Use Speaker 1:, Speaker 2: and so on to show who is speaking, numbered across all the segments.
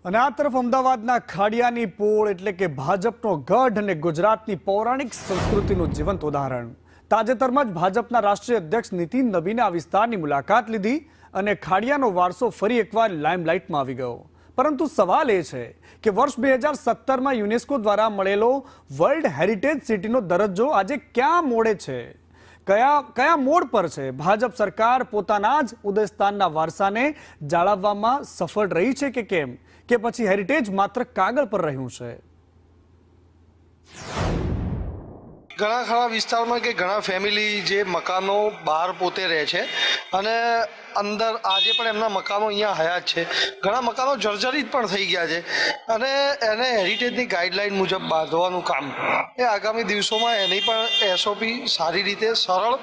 Speaker 1: અને આ તરફ અમદાવાદના ખાડિયાની પોળ એટલે કે ભાજપનો ગઢ અને ગુજરાતની પૌરાણિક સંસ્કૃતિનું જીવંત ઉદાહરણ। તાજેતરમાં જ ભાજપના રાષ્ટ્રીય અધ્યક્ષ નીતિન નબીને આ વિસ્તારની મુલાકાત લીધી અને ખાડિયાનો વારસો ફરી એકવાર લાઇમલાઇટમાં આવી ગયો। પરંતુ સવાલ એ છે કે વર્ષ 2017માં યુનેસ્કો દ્વારા મળેલો વર્લ્ડ હેરિટેજ સિટીનો દરજ્જો આજે ક્યાં મોડે છે, કયા મોડ પર છે? ભાજપ સરકાર પોતાના જ ઉદયસ્થાનના વારસાને જાળવવામાં સફળ રહી છે કે કેમ, કે પછી હેરિટેજ માત્ર કાગળ પર રહ્યું છે?
Speaker 2: ઘણા ખરા વિસ્તારમાં કે ઘણા ફેમિલી જે મકાનો બહાર પોતે રહે છે અને અંદર આજે પણ એમના મકાનો અહીંયા હયાત છે। ઘણા મકાનો જર્જરિત પણ થઈ ગયા છે અને એને હેરિટેજની ગાઈડલાઇન મુજબ બાંધવાનું કામ એ આગામી દિવસોમાં એની પણ એસઓપી સારી રીતે સરળ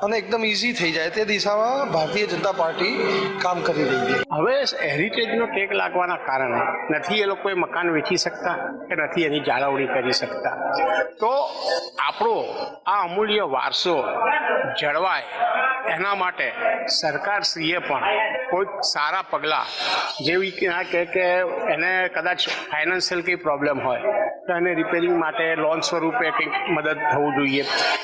Speaker 2: અને એકદમ ઇઝી થઈ જાય તે દિશામાં ભારતીય જનતા પાર્ટી કામ કરી રહી છે।
Speaker 3: હવે હેરિટેજનો ટેગ લાગવાના કારણે નથી એ લોકોએ મકાન વેચી શકતા કે નથી એની જાળવણી કરી શકતા। તો આપણો આ અમૂલ્ય વારસો જળવાય એના માટે સરકારશ્રીએ પણ કોઈક સારા પગલાં, જેવી કે એને કદાચ ફાઇનાન્શિયલ કંઈ પ્રોબ્લેમ હોય તો એને રિપેરિંગ માટે લોન સ્વરૂપે કંઈક મદદ થવું જોઈએ।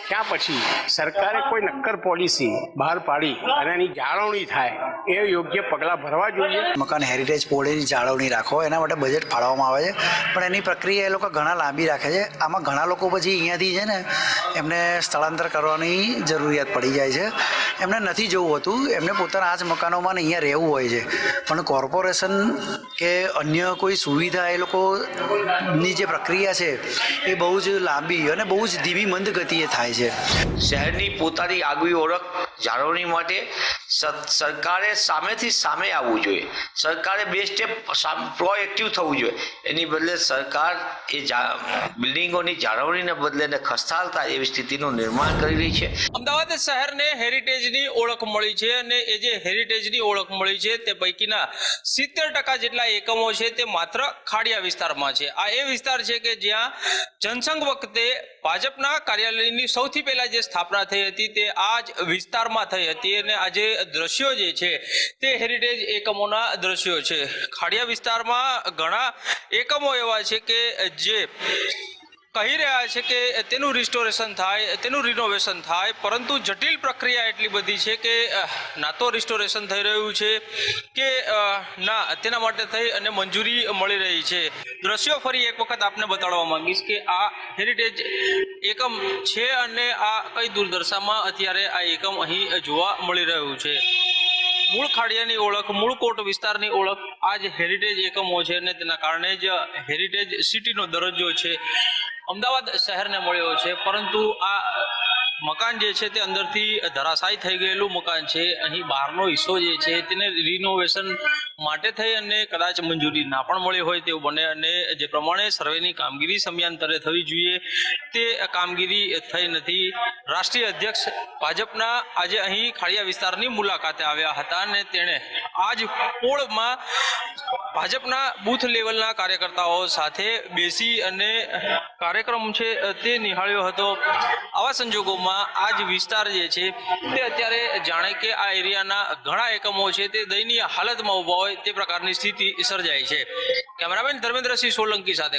Speaker 3: ત્યાં પછી સરકારે કોઈ નક્કર પોલિસી બહાર પાડી અને એની જાળવણી થાય એ યોગ્ય પગલાં ભરવા જોઈએ।
Speaker 4: મકાન હેરિટેજ પોળની જાળવણી રાખો એના માટે બજેટ ફાળવવામાં આવે છે, પણ એની પ્રક્રિયા એ લોકો ઘણા લાંબી રાખે છે। આમાં ઘણા લોકો પછી અહીંયાથી છે ને એમને સ્થળાંતર કરવાની જરૂરિયાત પડી જાય છે। એમને નથી જવું હોતું, એમને પોતાના આ જ મકાનોમાં ને અહીંયા રહેવું હોય છે, પણ કોર્પોરેશન કે અન્ય કોઈ સુવિધા એ લોકોની જે પ્રક્રિયા છે એ બહુ જ લાંબી અને બહુ જ ધીમી મંદ ગતિએ થાય છે।
Speaker 5: શહેરની પોતાની આગવી ઓળખ જાળવણી માટે સરકારે સામેથી સામે આવવું જોઈએ। સરકારે બે સ્ટેપ પ્રોએક્ટિવ થવું જોઈએ, એની બદલે સરકાર એ બિલ્ડિંગોની જાળવણીને બદલે ખસ્તાલતા એવી સ્થિતિનું નિર્માણ કરી રહી છે।
Speaker 6: અમદાવાદ શહેરને હેરિટેજની ઓળખ મળી છે અને એ જે હેરિટેજની ઓળખ મળી છે તે પૈકીના 70% જેટલા એકમો છે તે માત્ર ખાડિયા વિસ્તારમાં છે। આ એ વિસ્તાર છે કે જ્યાં જનસંઘ વખતે ભાજપના કાર્યાલયની સૌથી પહેલા જે સ્થાપના થઈ હતી તે આ જ વિસ્તારમાં થઈ હતી અને આજે દ્રશ્યો જે છે તે હેરિટેજ એકમોના દ્રશ્યો છે। ખાડિયા વિસ્તારમાં ઘણા એકમો એવા છે કે જે કહી રહ્યા છે કે તેનું રિસ્ટોરેશન થાય, તેનું રિનોવેશન થાય, પરંતુ જટિલ પ્રક્રિયા એટલી બધી છે કે ના તો રિસ્ટોરેશન થઈ રહ્યું છે કે ના તેના માટે થઈ અને મંજૂરી મળી રહી છે। દ્રશ્યો ફરી એક વખત આપને બતાડવા માંગીશ કે આ હેરિટેજ એકમ છે અને આ કઈ દુર્દશામાં અત્યારે આ એકમ અહીં જોવા મળી રહ્યું છે। મૂળ ખાડિયાની ઓળખ, મૂળ કોટ વિસ્તારની ઓળખ આ જ હેરિટેજ એકમો છે અને તેના કારણે જ હેરિટેજ સિટીનો દરજ્જો છે અમદાવાદ શહેરને મળ્યો છે। પરંતુ આ મકાન જે છે તે અંદરથી ધરાશાયી થઈ ગયેલું મકાન છે। અહીં બહારનો હિસ્સો જે છે તેને રિનોવેશન માટે થઈ અને કદાચ મંજૂરી ના પણ મળી હોય તેવું બને અને જે પ્રમાણે સર્વેની કામગીરી સમયાંતરે થવી જોઈએ તે કામગીરી થઈ નથી। રાષ્ટ્રીય અધ્યક્ષ ભાજપના આજે અહીં ખાડિયા વિસ્તારની મુલાકાતે આવ્યા હતા અને તેણે આજ પોળમાં ભાજપના બૂથ લેવલના કાર્યકર્તાઓ સાથે બેસી અને કાર્યક્રમ છે તે નિહાળ્યો હતો। આવા સંજોગોમાં આ જ વિસ્તાર જે છે તે અત્યારે જાણે કે આ એરિયાના ઘણા એકમો છે તે દયનીય હાલતમાં ઉભા હોય તે પ્રકારની સ્થિતિ સર્જાઈ છે। કેમેરામેન ધર્મેન્દ્રસિંહ સોલંકી સાથે